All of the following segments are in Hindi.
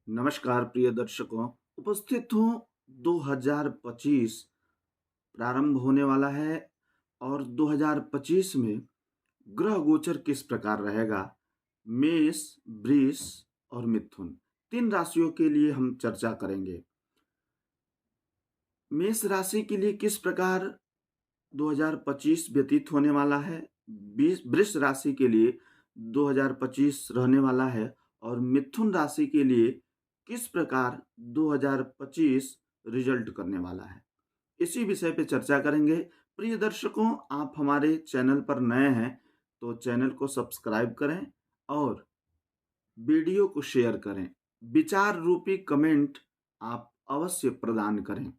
नमस्कार प्रिय दर्शकों, उपस्थित हूँ 2025 प्रारंभ होने वाला है और 2025 में ग्रह गोचर किस प्रकार रहेगा। मेष, वृष और मिथुन, तीन राशियों के लिए हम चर्चा करेंगे। मेष राशि के लिए किस प्रकार 2025 व्यतीत होने वाला है, वृष राशि के लिए 2025 रहने वाला है और मिथुन राशि के लिए किस प्रकार 2025 रिजल्ट करने वाला है, इसी विषय पे चर्चा करेंगे। प्रिय दर्शकों, आप हमारे चैनल पर नए हैं तो चैनल को सब्सक्राइब करें और वीडियो को शेयर करें। विचार रूपी कमेंट आप अवश्य प्रदान करें।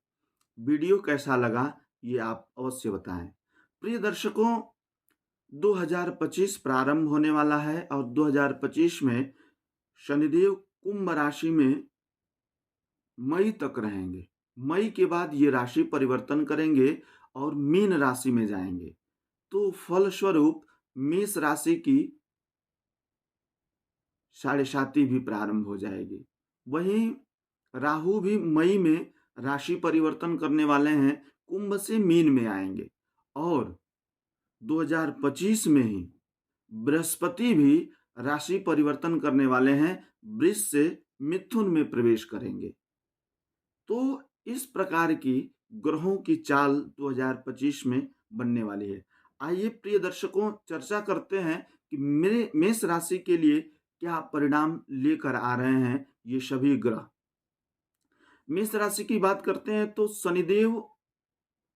वीडियो कैसा लगा ये आप अवश्य बताएं। प्रिय दर्शकों, 2025 प्रारंभ होने वाला है और 2025 में शनिदेव कुंभ राशि में मई तक रहेंगे। मई के बाद ये राशि परिवर्तन करेंगे और मीन राशि में जाएंगे, तो फलस्वरूप मेष राशि की साढ़े साती भी प्रारंभ हो जाएगी। वहीं राहु भी मई में राशि परिवर्तन करने वाले हैं, कुंभ से मीन में आएंगे और 2025 में ही बृहस्पति भी राशि परिवर्तन करने वाले हैं, वृष से मिथुन में प्रवेश करेंगे। तो इस प्रकार की ग्रहों की चाल 2025 में बनने वाली है। आइए प्रिय दर्शकों, चर्चा करते हैं कि मेरे मेष राशि के लिए क्या परिणाम लेकर आ रहे हैं ये सभी ग्रह। मेष राशि की बात करते हैं तो शनिदेव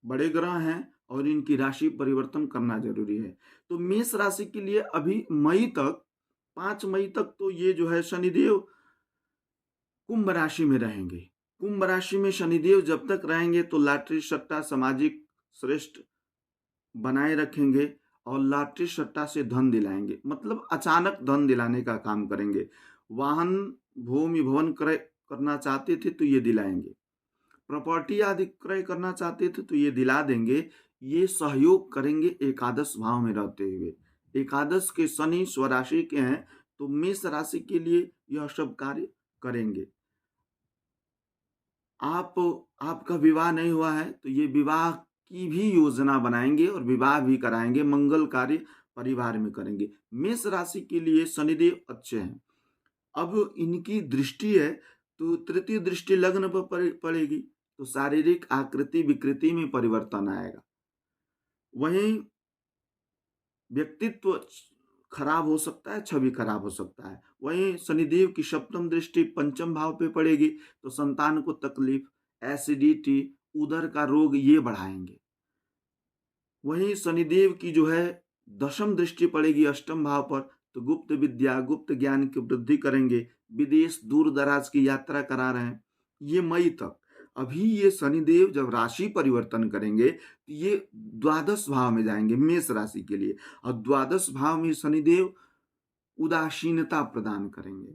बड़े ग्रह हैं और इनकी राशि परिवर्तन करना जरूरी है। तो मेष राशि के लिए अभी मई तक, 5 मई तक तो ये जो है शनिदेव कुंभ राशि में रहेंगे। कुंभ राशि में शनिदेव जब तक रहेंगे तो लॉटरी सट्टा सामाजिक श्रेष्ठ बनाए रखेंगे और लॉटरी सट्टा से धन दिलाएंगे, मतलब अचानक धन दिलाने का काम करेंगे। वाहन, भूमि, भवन क्रय करना चाहते थे तो ये दिलाएंगे। प्रॉपर्टी आदि क्रय करना चाहते थे तो ये दिला देंगे। ये सहयोग करेंगे एकादश भाव में रहते हुए। एकादश के शनि स्वराशि के हैं तो मेष राशि के लिए यह सब कार्य करेंगे। आपका विवाह नहीं हुआ है तो ये विवाह की भी योजना बनाएंगे और विवाह भी कराएंगे, मंगल कार्य परिवार में करेंगे। मेष राशि के लिए शनिदेव अच्छे हैं। अब इनकी दृष्टि है तो तृतीय दृष्टि लग्न पर पड़ेगी तो शारीरिक आकृति विकृति में परिवर्तन आएगा। वहीं व्यक्तित्व खराब हो सकता है, छवि खराब हो सकता है। वहीं शनिदेव की सप्तम दृष्टि पंचम भाव पे पड़ेगी तो संतान को तकलीफ, एसिडिटी, उदर का रोग ये बढ़ाएंगे। वहीं शनिदेव की जो है दशम दृष्टि पड़ेगी अष्टम भाव पर तो गुप्त विद्या, गुप्त ज्ञान की वृद्धि करेंगे। विदेश दूर दराज की यात्रा करा रहे हैं ये मई तक। अभी ये शनिदेव जब राशि परिवर्तन करेंगे तो ये द्वादश भाव में जाएंगे मेष राशि के लिए और द्वादश भाव में शनिदेव उदासीनता प्रदान करेंगे।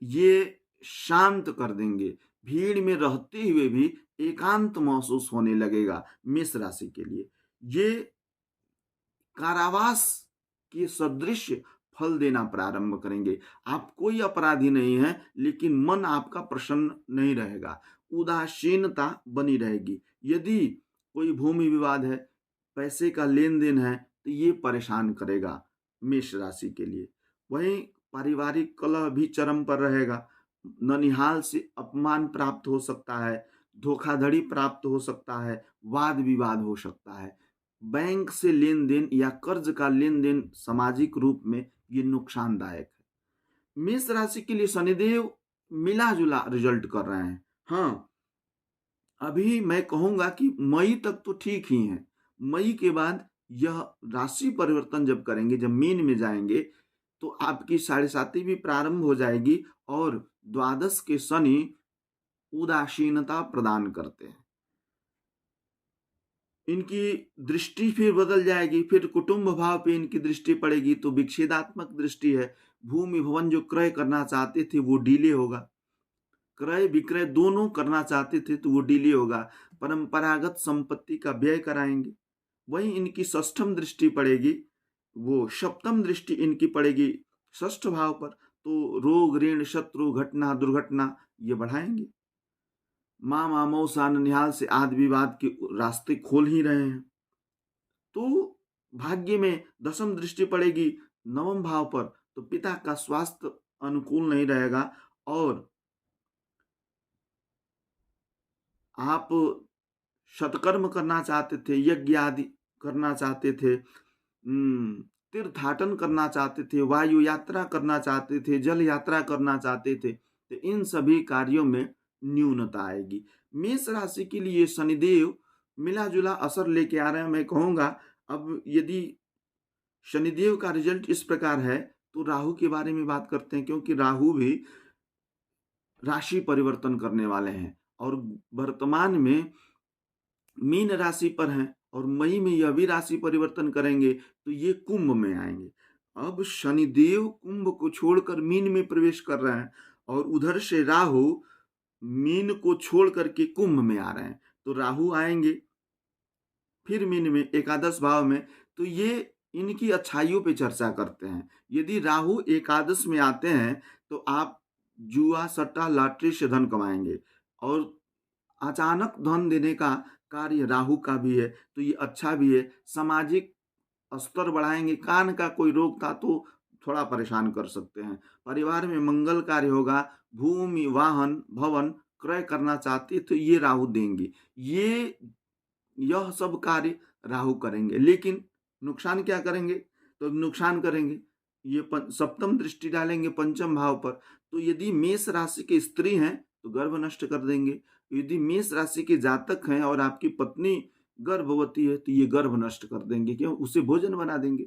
ये शांत कर देंगे, भीड़ में रहते हुए भी एकांत महसूस होने लगेगा मेष राशि के लिए। ये कारावास के सदृश फल देना प्रारंभ करेंगे। आप कोई अपराधी नहीं है लेकिन मन आपका प्रसन्न नहीं रहेगा, उदासीनता बनी रहेगी। यदि कोई भूमि विवाद है, पैसे का लेन देन है तो ये परेशान करेगा मेष राशि के लिए। वहीं पारिवारिक कलह भी चरम पर रहेगा। ननिहाल से अपमान प्राप्त हो सकता है, धोखाधड़ी प्राप्त हो सकता है, वाद विवाद हो सकता है। बैंक से लेन देन या कर्ज का लेन देन सामाजिक रूप में ये नुकसानदायक है। मेष राशि के लिए शनिदेव मिला जुला रिजल्ट कर रहे हैं। हाँ, अभी मैं कहूंगा कि मई तक तो ठीक ही है। मई के बाद यह राशि परिवर्तन जब करेंगे, जब मीन में जाएंगे तो आपकी साढ़े साती भी प्रारंभ हो जाएगी और द्वादश के शनि उदासीनता प्रदान करते हैं। इनकी दृष्टि फिर बदल जाएगी, फिर कुटुंब भाव पे इनकी दृष्टि पड़ेगी तो विच्छेदात्मक दृष्टि है। भूमि भवन जो क्रय करना चाहते थे वो डिले होगा, क्रय विक्रय दोनों करना चाहते थे तो वो डिले होगा। परंपरागत संपत्ति का व्यय कराएंगे। वहीं इनकी षष्ठम दृष्टि पड़ेगी, वो सप्तम दृष्टि इनकी पड़ेगी षष्ठ भाव पर तो रोग, ऋण, शत्रु, घटना, दुर्घटना ये बढ़ाएंगे। मामा, मौसा, ननिहाल से आदि विवाद के रास्ते खोल ही रहे हैं। तो भाग्य में दशम दृष्टि पड़ेगी नवम भाव पर, तो पिता का स्वास्थ्य अनुकूल नहीं रहेगा और आप सत्कर्म करना चाहते थे, यज्ञ आदि करना चाहते थे, तीर्थाटन करना चाहते थे, वायु यात्रा करना चाहते थे, जल यात्रा करना चाहते थे, तो इन सभी कार्यों में न्यूनता आएगी। मेष राशि के लिए शनिदेव मिला जुला असर लेके आ रहे हैं। मैं कहूंगा अब यदि शनिदेव का रिजल्ट इस प्रकार है तो राहु के बारे में बात करते हैं, क्योंकि राहु भी राशि परिवर्तन करने वाले हैं और वर्तमान में मीन राशि पर हैं और मई में यह भी राशि परिवर्तन करेंगे तो ये कुंभ में आएंगे। अब शनिदेव कुंभ को छोड़कर मीन में प्रवेश कर रहे हैं और उधर से राहु मीन को छोड़ करके कुंभ में आ रहे हैं। तो राहु आएंगे फिर मीन में एकादश भाव में, तो ये इनकी अच्छाइयों पे चर्चा करते हैं। यदि राहु एकादश में आते हैं तो आप जुआ, सट्टा, लॉटरी से धन कमाएंगे और अचानक धन देने का कार्य राहु का भी है, तो ये अच्छा भी है। सामाजिक स्तर बढ़ाएंगे। कान का कोई रोग था तो थोड़ा परेशान कर सकते हैं। परिवार में मंगल कार्य होगा। भूमि, वाहन, भवन क्रय करना चाहते तो ये राहु देंगे। यह सब कार्य राहु करेंगे, लेकिन नुकसान क्या करेंगे? तो नुकसान करेंगे ये सप्तम दृष्टि डालेंगे पंचम भाव पर। तो यदि मेष राशि के स्त्री हैं तो गर्भ नष्ट कर देंगे। यदि मेष राशि के जातक हैं और आपकी पत्नी गर्भवती है तो ये गर्भ नष्ट कर देंगे, क्यों? उसे भोजन बना देंगे।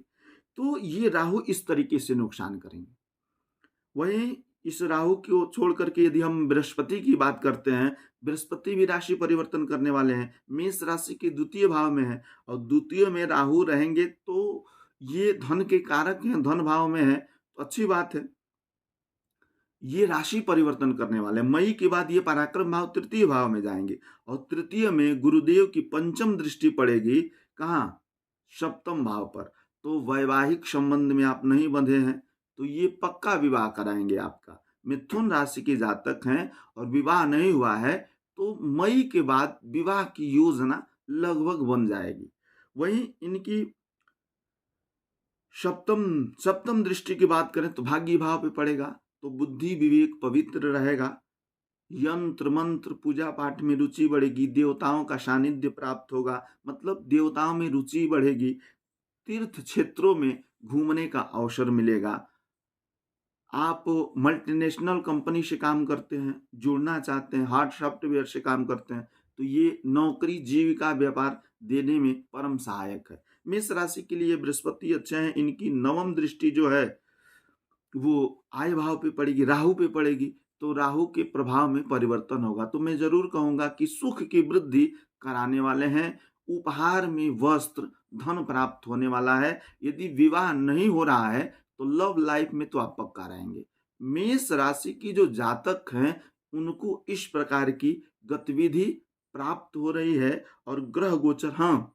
तो ये राहु इस तरीके से नुकसान करेंगे। वहीं इस राहु को छोड़ करके यदि हम बृहस्पति की बात करते हैं, बृहस्पति भी राशि परिवर्तन करने वाले हैं। मेष राशि के द्वितीय भाव में है और द्वितीय में राहु रहेंगे तो ये धन के कारक हैं, धन भाव में है तो अच्छी बात है। ये राशि परिवर्तन करने वाले हैं। मई के बाद ये पराक्रम भाव तृतीय भाव में जाएंगे और तृतीय में गुरुदेव की पंचम दृष्टि पड़ेगी। कहाँ? सप्तम भाव पर। तो वैवाहिक संबंध में आप नहीं बंधे हैं तो ये पक्का विवाह कराएंगे आपका। मिथुन राशि के जातक हैं और विवाह नहीं हुआ है तो मई के बाद विवाह की योजना लगभग बन जाएगी। वहीं इनकी सप्तम दृष्टि की बात करें तो भाग्य भाव पे पड़ेगा, तो बुद्धि विवेक पवित्र रहेगा। यंत्र मंत्र पूजा पाठ में रुचि बढ़ेगी। देवताओं का सानिध्य प्राप्त होगा, मतलब देवताओं में रुचि बढ़ेगी। तीर्थ क्षेत्रों में घूमने का अवसर मिलेगा। आप मल्टीनेशनल कंपनी से काम करते हैं, जुड़ना चाहते हैं, हार्ड सॉफ्टवेयर से काम करते हैं तो ये नौकरी, जीविका, व्यापार देने में परम सहायक है। मेष राशि के लिए बृहस्पति अच्छे हैं। इनकी नवम दृष्टि जो है वो आय भाव पे पड़ेगी, राहु पे पड़ेगी, तो राहु के प्रभाव में परिवर्तन होगा। तो मैं जरूर कहूंगा कि सुख की वृद्धि कराने वाले हैं। उपहार में वस्त्र, धन प्राप्त होने वाला है। यदि विवाह नहीं हो रहा है तो लव लाइफ में तो आप पक्का रहेंगे। मेष राशि की जो जातक हैं उनको इस प्रकार की गतिविधि प्राप्त हो रही है और ग्रह गोचर, हाँ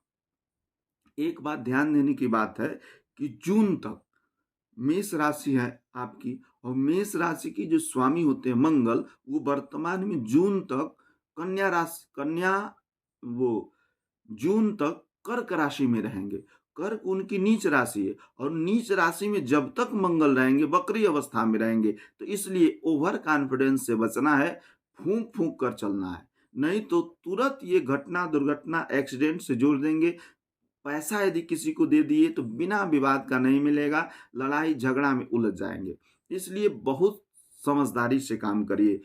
एक बात ध्यान देने की बात है कि जून तक मेष राशि है आपकी और मेष राशि की जो स्वामी होते हैं मंगल, वो वर्तमान में जून तक जून तक कर्क राशि में रहेंगे। कर्क उनकी नीच राशि है और नीच राशि में जब तक मंगल रहेंगे वक्री अवस्था में रहेंगे, तो इसलिए ओवर कॉन्फिडेंस से बचना है, फूंक फूंक कर चलना है, नहीं तो तुरंत ये घटना, दुर्घटना, एक्सीडेंट से जोड़ देंगे। पैसा यदि किसी को दे दिए तो बिना विवाद का नहीं मिलेगा, लड़ाई झगड़ा में उलझ जाएंगे। इसलिए बहुत समझदारी से काम करिए।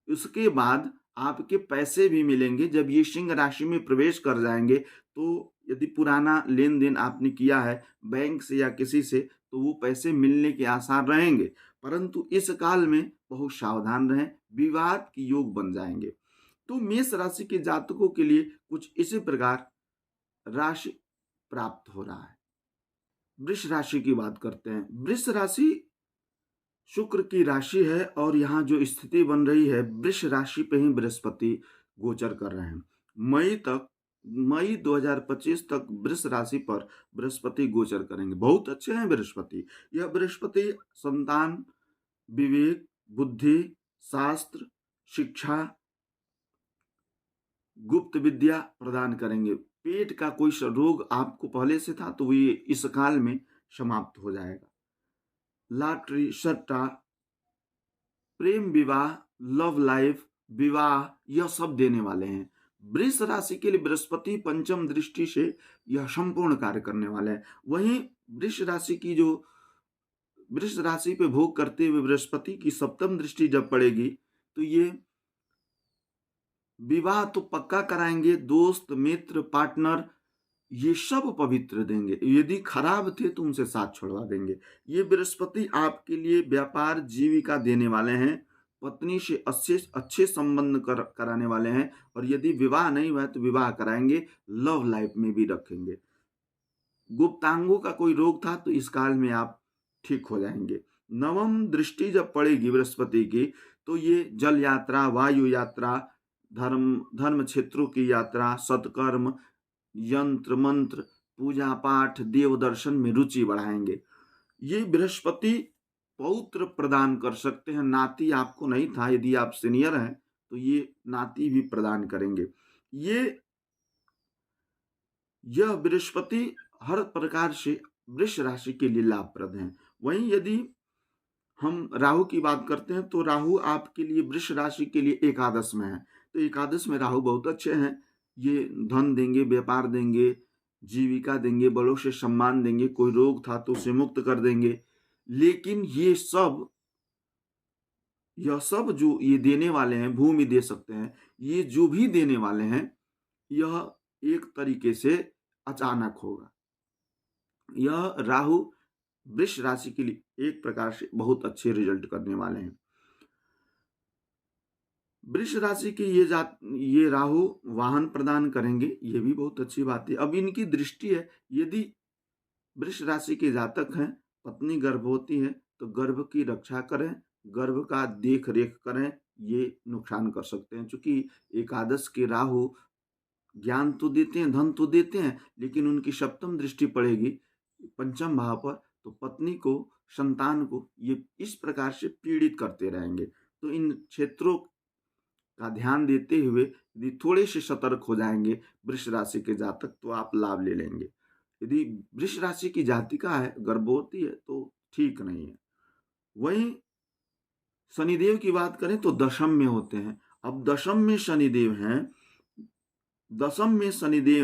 उसके बाद आपके पैसे भी मिलेंगे। जब ये सिंह राशि में प्रवेश कर जाएंगे तो यदि पुराना लेन देन आपने किया है बैंक से या किसी से तो वो पैसे मिलने के आसार रहेंगे, परंतु इस काल में बहुत सावधान रहें, विवाद की योग बन जाएंगे। तो मेष राशि के जातकों के लिए कुछ इसी प्रकार राशि प्राप्त हो रहा है। वृष राशि की बात करते हैं। वृष राशि शुक्र की राशि है और यहाँ जो स्थिति बन रही है वृष राशि पे ही बृहस्पति गोचर कर रहे हैं। मई तक मई 2025 तक वृष राशि पर बृहस्पति गोचर करेंगे। बहुत अच्छे हैं बृहस्पति। यह बृहस्पति संतान, विवेक, बुद्धि, शास्त्र, शिक्षा, गुप्त विद्या प्रदान करेंगे। पेट का कोई रोग आपको पहले से था तो ये इस काल में समाप्त हो जाएगा। लॉटरी, सट्टा, प्रेम विवाह, लव लाइफ, विवाह, यह सब देने वाले हैं। वृष राशि के लिए बृहस्पति पंचम दृष्टि से यह संपूर्ण कार्य करने वाले हैं। वहीं वृष राशि की जो वृष राशि पे भोग करते हुए बृहस्पति की सप्तम दृष्टि जब पड़ेगी तो ये विवाह तो पक्का कराएंगे, दोस्त, मित्र, पार्टनर ये सब पवित्र देंगे। यदि खराब थे तो उनसे साथ छुड़वा देंगे। ये बृहस्पति आपके लिए व्यापार, जीविका देने वाले हैं। पत्नी से अच्छे अच्छे संबंध कराने वाले हैं। और यदि विवाह नहीं हुआ तो विवाह कराएंगे, लव लाइफ में भी रखेंगे। गुप्तांगों का कोई रोग था तो इस काल में आप ठीक हो जाएंगे। नवम दृष्टि जब पड़ेगी बृहस्पति की तो ये जल यात्रा, वायु यात्रा, धर्म क्षेत्रों की यात्रा, सत्कर्म, यंत्र मंत्र, पूजा पाठ, देव दर्शन में रुचि बढ़ाएंगे। ये बृहस्पति पौत्र प्रदान कर सकते हैं। नाती आपको नहीं था, यदि आप सीनियर हैं तो ये नाती भी प्रदान करेंगे। यह बृहस्पति हर प्रकार से वृष राशि के लिए लाभप्रद हैं। वहीं यदि हम राहु की बात करते हैं तो राहु आपके लिए वृष राशि के लिए एकादश में है। तो एकादश में राहु बहुत अच्छे हैं। ये धन देंगे, व्यापार देंगे, जीविका देंगे, बड़ों से सम्मान देंगे, कोई रोग था तो उसे मुक्त कर देंगे। लेकिन यह सब जो ये देने वाले हैं, भूमि दे सकते हैं, ये जो भी देने वाले हैं यह एक तरीके से अचानक होगा। यह राहु वृष राशि के लिए एक प्रकार से बहुत अच्छे रिजल्ट करने वाले हैं। वृष राशि के ये राहु वाहन प्रदान करेंगे, ये भी बहुत अच्छी बात है। अब इनकी दृष्टि है, यदि वृष राशि के जातक हैं, पत्नी गर्भवती है तो गर्भ की रक्षा करें, गर्भ का देख रेख करें, ये नुकसान कर सकते हैं। क्योंकि एकादश के राहु ज्ञान तो देते हैं, धन तो देते हैं, लेकिन उनकी सप्तम दृष्टि पड़ेगी पंचम भाव पर तो पत्नी को, संतान को ये इस प्रकार से पीड़ित करते रहेंगे। तो इन क्षेत्रों का ध्यान देते हुए यदि थोड़े से सतर्क हो जाएंगे वृष राशि के जातक तो आप लाभ ले लेंगे। यदि वृष राशि की जातिका है, गर्भवती है तो ठीक नहीं है। वहीं शनिदेव की बात करें तो दशम में होते हैं। अब दशम में शनिदेव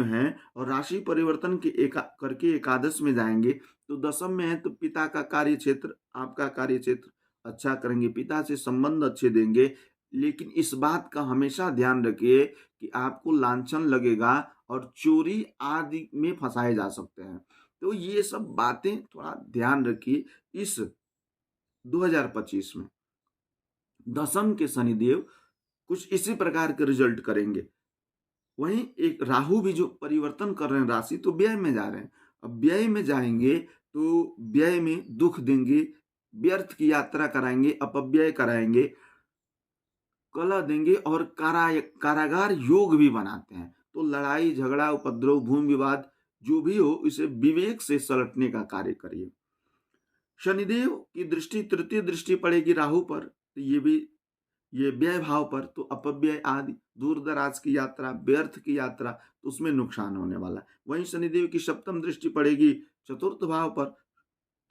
हैं और राशि परिवर्तन करके एकादश में जाएंगे तो दशम में है तो पिता का कार्य क्षेत्र, आपका कार्य क्षेत्र अच्छा करेंगे, पिता से संबंध अच्छे देंगे। लेकिन इस बात का हमेशा ध्यान रखिए कि आपको लांछन लगेगा और चोरी आदि में फंसाए जा सकते हैं। तो ये सब बातें थोड़ा ध्यान रखिए। इस 2025 में दशम के शनिदेव कुछ इसी प्रकार के रिजल्ट करेंगे। वहीं एक राहु भी जो परिवर्तन कर रहे हैं राशि तो व्यय में जा रहे हैं। अब व्यय में जाएंगे तो व्यय में दुख देंगे, व्यर्थ की यात्रा कराएंगे, अपव्यय कराएंगे, कलह देंगे और कारागार योग भी बनाते हैं। तो लड़ाई झगड़ा, उपद्रव, भूमि विवाद जो भी हो इसे विवेक से सलटने का कार्य करिए। शनिदेव की दृष्टि तृतीय दृष्टि पड़ेगी राहु पर तो ये व्यय भाव पर तो अपव्यय आदि, दूर दराज की यात्रा, व्यर्थ की यात्रा तो उसमें नुकसान होने वाला है। वहीं शनिदेव की सप्तम दृष्टि पड़ेगी चतुर्थ भाव पर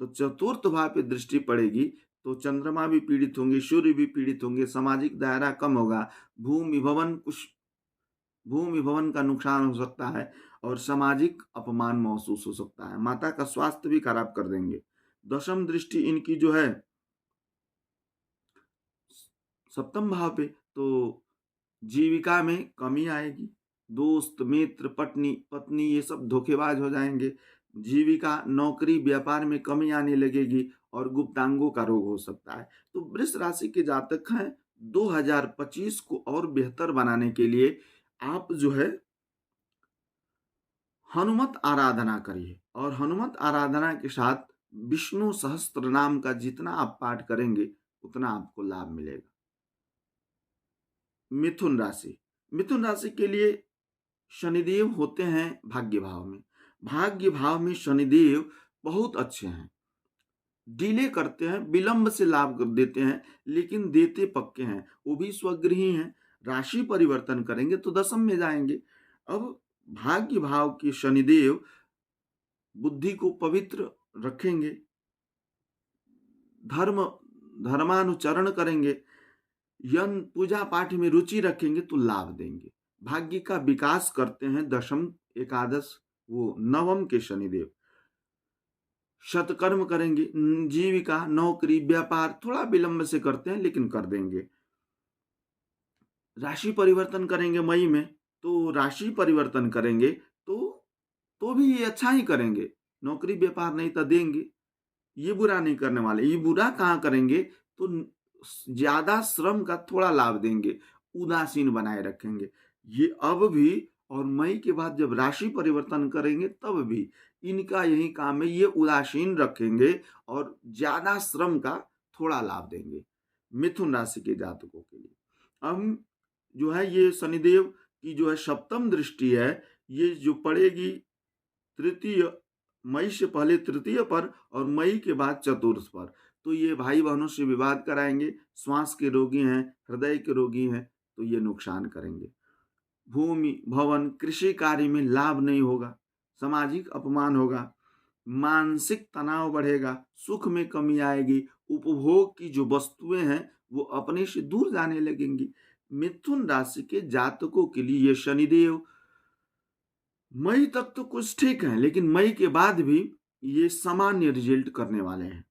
तो चतुर्थ भाव पे दृष्टि पड़ेगी तो चंद्रमा भी पीड़ित होंगे, सूर्य भी पीड़ित होंगे, सामाजिक दायरा कम होगा, भूमि भवन का नुकसान हो सकता है और सामाजिक अपमान महसूस हो सकता है। माता का स्वास्थ्य भी खराब कर देंगे। दशम दृष्टि इनकी जो है सप्तम भाव पे तो जीविका में कमी आएगी, दोस्त, मित्र, पत्नी ये सब धोखेबाज हो जाएंगे। जीविका, नौकरी, व्यापार में कमी आने लगेगी और गुप्तांगों का रोग हो सकता है। तो वृष राशि के जातक हैं 2025 को और बेहतर बनाने के लिए आप जो है हनुमत आराधना करिए और हनुमत आराधना के साथ विष्णु सहस्त्र नाम का जितना आप पाठ करेंगे उतना आपको लाभ मिलेगा। मिथुन राशि के लिए शनिदेव होते हैं भाग्य भाव में। भाग्य भाव में शनिदेव बहुत अच्छे हैं, डिले करते हैं, विलंब से लाभ कर देते हैं, लेकिन देते पक्के हैं। वो भी स्वगृही हैं, राशि परिवर्तन करेंगे तो दशम में जाएंगे। अब भाग्य भाव के शनिदेव बुद्धि को पवित्र रखेंगे, धर्म धर्मानुचरण करेंगे, यज्ञ पूजा पाठ में रुचि रखेंगे तो लाभ देंगे। भाग्य का विकास करते हैं दशम एकादश वो नवम के शनिदेव। सत्कर्म करेंगे, जीविका, नौकरी, व्यापार थोड़ा विलंब से करते हैं लेकिन कर देंगे। राशि परिवर्तन करेंगे मई में, तो राशि परिवर्तन करेंगे तो भी ये अच्छा ही करेंगे। नौकरी व्यापार नहीं तो देंगे, ये बुरा नहीं करने वाले। ये बुरा कहाँ करेंगे तो ज्यादा श्रम का थोड़ा लाभ देंगे, उदासीन बनाए रखेंगे। ये अब भी और मई के बाद जब राशि परिवर्तन करेंगे तब भी इनका यही काम है, ये उदासीन रखेंगे और ज्यादा श्रम का थोड़ा लाभ देंगे मिथुन राशि के जातकों के लिए। अब जो है ये शनिदेव की जो है सप्तम दृष्टि है, ये जो पड़ेगी तृतीय, मई से पहले तृतीय पर और मई के बाद चतुर्थ पर, तो ये भाई बहनों से विवाद कराएंगे। श्वास के रोगी हैं, हृदय के रोगी हैं तो ये नुकसान करेंगे। भूमि भवन कृषि कार्य में लाभ नहीं होगा, सामाजिक अपमान होगा, मानसिक तनाव बढ़ेगा, सुख में कमी आएगी, उपभोग की जो वस्तुएं हैं वो अपने से दूर जाने लगेंगी। मिथुन राशि के जातकों के लिए ये शनिदेव मई तक तो कुछ ठीक है, लेकिन मई के बाद भी ये सामान्य रिजल्ट करने वाले हैं।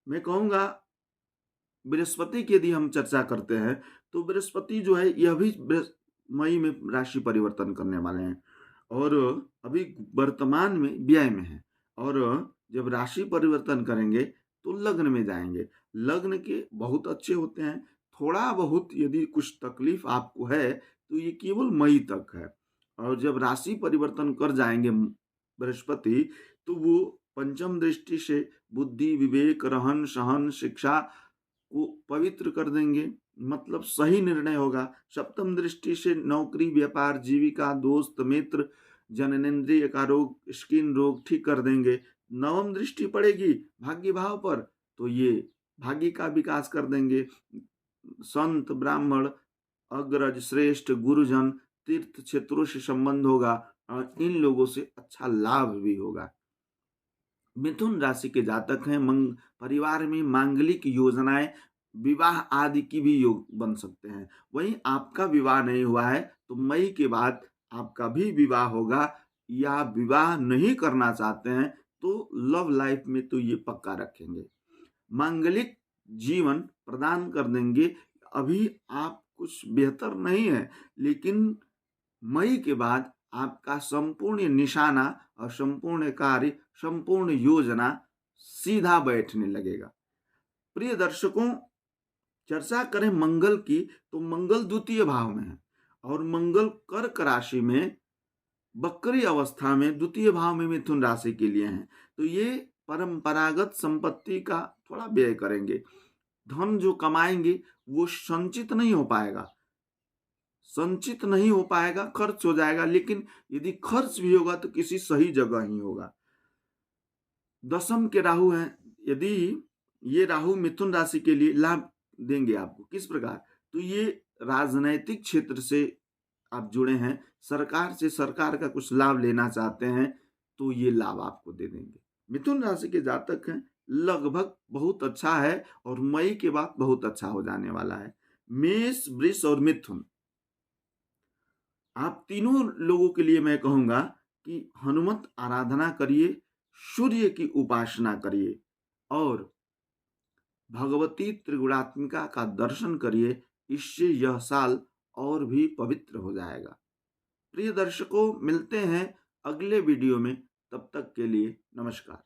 मैं कहूंगा बृहस्पति की यदि हम चर्चा करते हैं तो बृहस्पति जो है यह भी मई में राशि परिवर्तन करने वाले हैं और अभी वर्तमान में व्यय में है, और जब राशि परिवर्तन करेंगे तो लग्न में जाएंगे। लग्न के बहुत अच्छे होते हैं, थोड़ा बहुत यदि कुछ तकलीफ आपको है तो ये केवल मई तक है, और जब राशि परिवर्तन कर जाएंगे बृहस्पति तो वो पंचम दृष्टि से बुद्धि, विवेक, रहन सहन, शिक्षा को पवित्र कर देंगे, मतलब सही निर्णय होगा। सप्तम दृष्टि से नौकरी, व्यापार, जीविका, दोस्त मित्र, जननेंद्रिय का रोग, स्किन रोग ठीक कर देंगे। नवम दृष्टि पड़ेगी भाग्य भाव पर तो ये भाग्य का विकास कर देंगे। संत, ब्राह्मण, अग्रज, श्रेष्ठ, गुरुजन, तीर्थ क्षेत्रों से संबंध होगा और इन लोगों से अच्छा लाभ भी होगा। मिथुन राशि के जातक हैं, परिवार में मांगलिक योजनाएं, विवाह आदि की भी योग बन सकते हैं। वहीं आपका विवाह नहीं हुआ है तो मई के बाद आपका भी विवाह होगा, या विवाह नहीं करना चाहते हैं तो लव लाइफ में तो ये पक्का रखेंगे, मांगलिक जीवन प्रदान कर देंगे। अभी आप कुछ बेहतर नहीं है, लेकिन मई के बाद आपका संपूर्ण निशाना और संपूर्ण कार्य, संपूर्ण योजना सीधा बैठने लगेगा। प्रिय दर्शकों, चर्चा करें मंगल की तो मंगल द्वितीय भाव में है और मंगल कर्क राशि में वक्री अवस्था में द्वितीय भाव में मिथुन राशि के लिए हैं, तो ये परंपरागत संपत्ति का थोड़ा व्यय करेंगे। धन जो कमाएंगे वो संचित नहीं हो पाएगा, खर्च हो जाएगा, लेकिन यदि खर्च भी होगा तो किसी सही जगह ही होगा। दशम के राहु हैं, यदि ये राहु मिथुन राशि के लिए लाभ देंगे आपको। किस प्रकार? तो ये राजनैतिक क्षेत्र से आप जुड़े हैं, सरकार का कुछ लाभ लेना चाहते हैं तो ये लाभ आपको दे देंगे। मिथुन राशि के जातक हैं, लगभग बहुत अच्छा है और मई के बाद बहुत अच्छा हो जाने वाला है। मेष, वृष और मिथुन, आप तीनों लोगों के लिए मैं कहूंगा कि हनुमत आराधना करिए, सूर्य की उपासना करिए और भगवती त्रिगुणात्मिका का दर्शन करिए। इससे यह साल और भी पवित्र हो जाएगा। प्रिय दर्शकों, मिलते हैं अगले वीडियो में, तब तक के लिए नमस्कार।